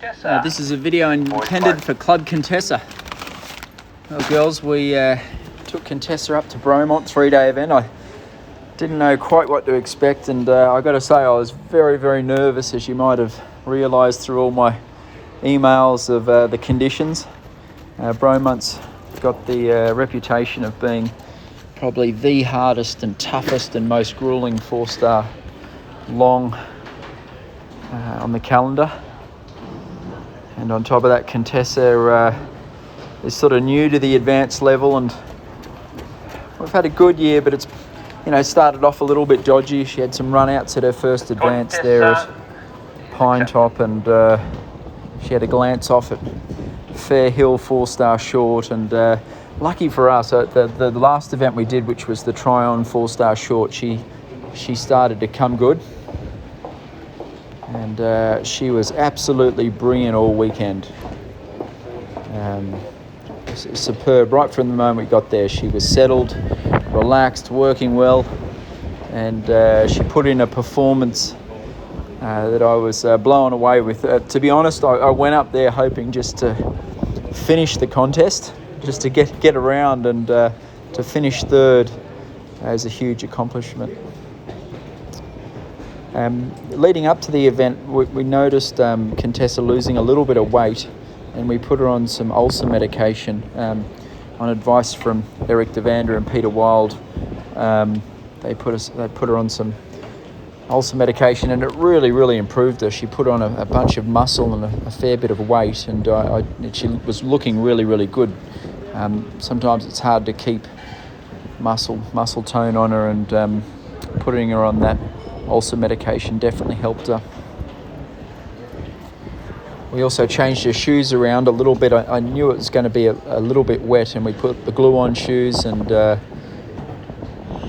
This is a video intended for Club Contessa. Well, girls, we took Contessa up to Bromont, 3-day event. I didn't know quite what to expect, and I got to say I was very, very nervous, as you might have realised through all my emails of the conditions. Bromont's got the reputation of being probably the hardest and toughest and most gruelling 4-star long on the calendar. And on top of that, Contessa is sort of new to the advanced level, and we've had a good year, but it's, started off a little bit dodgy. She had some run-outs at her first advance there at Pine Top, and she had a glance off at Fair Hill 4-star short, and lucky for us, the last event we did, which was the Tryon 4-star short, she started to come good. And she was absolutely brilliant all weekend. Superb. Right from the moment we got there, she was settled, relaxed, working well, and she put in a performance that I was blown away with. To be honest, I went up there hoping just to finish the contest, just to get around, and to finish third is a huge accomplishment. Leading up to the event, we noticed Contessa losing a little bit of weight, and we put her on some ulcer medication on advice from Eric Devander and Peter Wild. They put her on some ulcer medication, and it really, really improved her. She put on a bunch of muscle and a fair bit of weight, and she was looking really, really good. Sometimes it's hard to keep muscle tone on her, and putting her on that ulcer medication definitely helped her. We also changed her shoes around a little bit. I knew it was going to be a little bit wet, and we put the glue-on shoes, and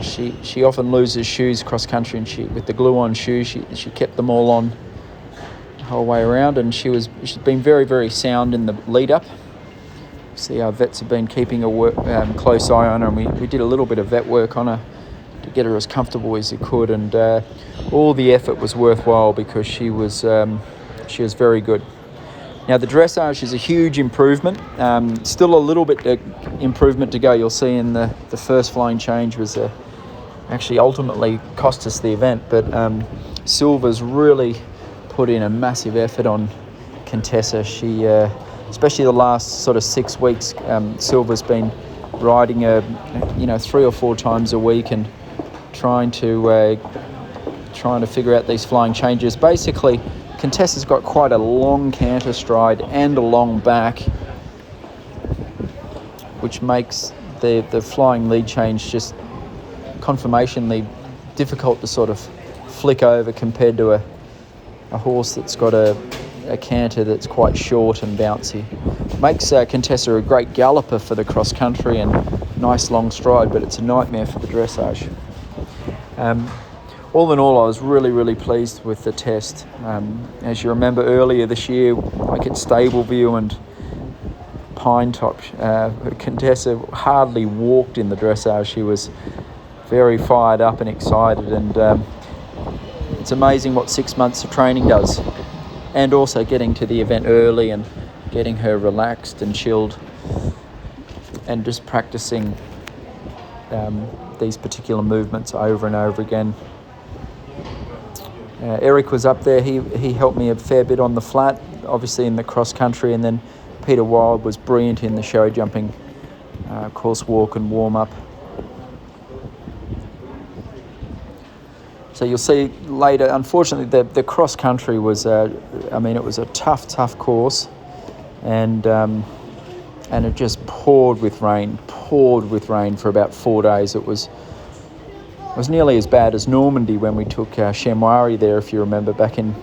she often loses shoes cross country, and with the glue-on shoes she kept them all on the whole way around, and she's been very, very sound in the lead up. See, our vets have been keeping a close eye on her, and we did a little bit of vet work on her to get her as comfortable as you could, and all the effort was worthwhile because she was very good. Now, the dressage is a huge improvement. Still a little bit improvement to go. You'll see in the first flying change was actually ultimately cost us the event, but Silva's really put in a massive effort on Contessa. She, especially the last sort of 6 weeks, Silva's been riding her, 3 or 4 times a week, and trying to figure out these flying changes. Basically, Contessa's got quite a long canter stride and a long back, which makes the flying lead change just conformationally difficult to sort of flick over compared to a horse that's got a canter that's quite short and bouncy. Makes Contessa a great galloper for the cross country and nice long stride, but it's a nightmare for the dressage. All in all, I was really, really pleased with the test. As you remember earlier this year, like at Stableview and Pine Top, Contessa hardly walked in the dressage. She was very fired up and excited, and it's amazing what 6 months of training does. And also getting to the event early and getting her relaxed and chilled, and just practicing these particular movements over and over again. Eric was up there. He helped me a fair bit on the flat, obviously in the cross country, and then Peter Wild was brilliant in the show jumping, course walk and warm up. So you'll see later, unfortunately, the cross country was, it was a tough course, and it just poured with rain for about 4 days. It was nearly as bad as Normandy when we took Chamois there, if you remember, back in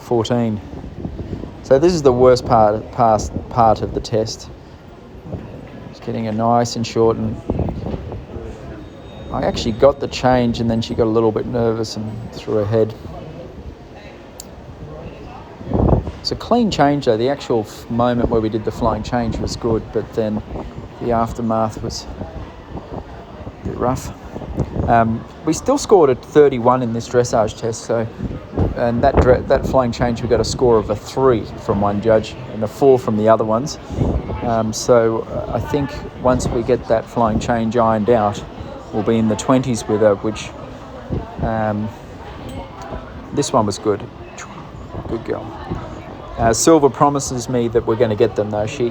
14. So this is the worst part of the test. It's getting her nice and short, and I actually got the change, and then she got a little bit nervous and threw her head. It's a clean change though. The actual moment where we did the flying change was good, but then the aftermath was a bit rough. We still scored a 31 in this dressage test, so and that flying change we got a score of a 3 from one judge and a 4 from the other ones. So I think once we get that flying change ironed out, we'll be in the 20s with her, which this one was good. Good girl. Silver promises me that we're going to get them though. She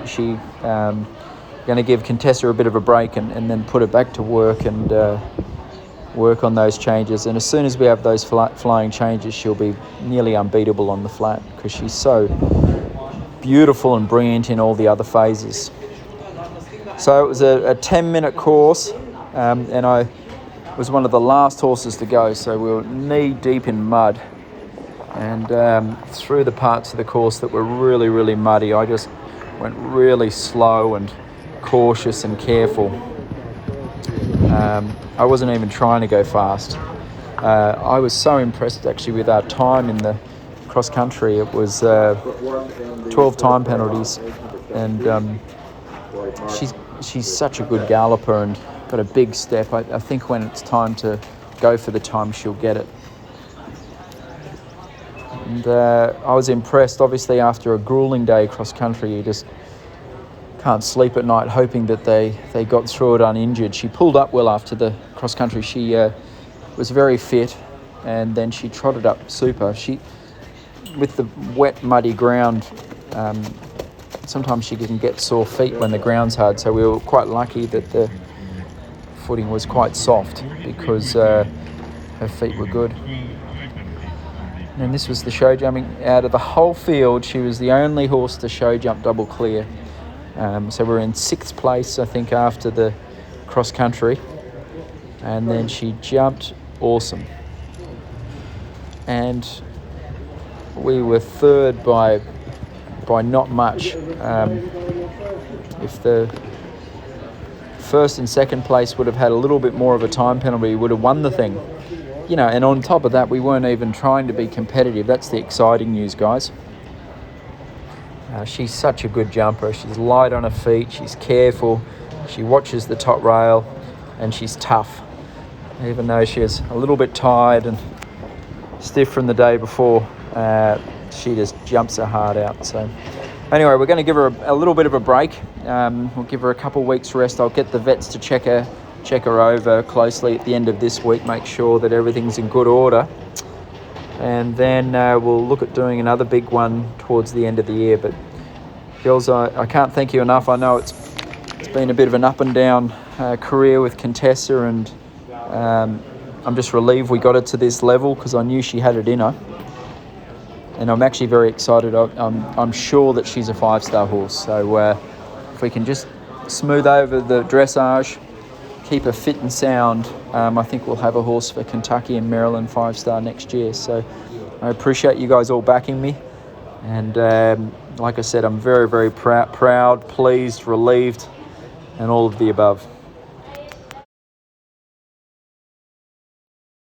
going to give Contessa a bit of a break and then put her back to work and work on those changes. And as soon as we have those flying changes, she'll be nearly unbeatable on the flat because she's so beautiful and brilliant in all the other phases. So it was a 10-minute course, and I was one of the last horses to go, so we were knee deep in mud. And through the parts of the course that were really, really muddy, I just went really slow and cautious and careful. I wasn't even trying to go fast. I was so impressed actually with our time in the cross country. It was 12 time penalties, and she's such a good galloper and got a big step. I think when it's time to go for the time, she'll get it. And I was impressed. Obviously, after a grueling day cross country, you just can't sleep at night hoping that they got through it uninjured. She pulled up well after the cross country. She was very fit, and then she trotted up super. With the wet, muddy ground, sometimes she can get sore feet when the ground's hard. So we were quite lucky that the footing was quite soft because her feet were good. And this was the show jumping. Out of the whole field, she was the only horse to show jump double clear. So we're in 6th place, I think, after the cross country. And then she jumped awesome. And we were 3rd by not much. If the 1st and 2nd place would have had a little bit more of a time penalty, we would have won the thing. And on top of that, we weren't even trying to be competitive. That's the exciting news, guys. She's such a good jumper. She's light on her feet. She's careful. She watches the top rail, and she's tough. Even though she was a little bit tired and stiff from the day before, she just jumps her heart out. So anyway, we're going to give her a little bit of a break. We'll give her a couple of weeks rest. I'll get the vets to check her over closely at the end of this week, make sure that everything's in good order. And then we'll look at doing another big one towards the end of the year. But girls, I can't thank you enough. I know it's been a bit of an up and down career with Contessa, and I'm just relieved we got her to this level because I knew she had it in her. And I'm actually very excited. I'm sure that she's a 5-star horse. So if we can just smooth over the dressage, keep her fit and sound, I think we'll have a horse for Kentucky and Maryland 5-star next year. So I appreciate you guys all backing me. And like I said, I'm very, very proud, pleased, relieved, and all of the above.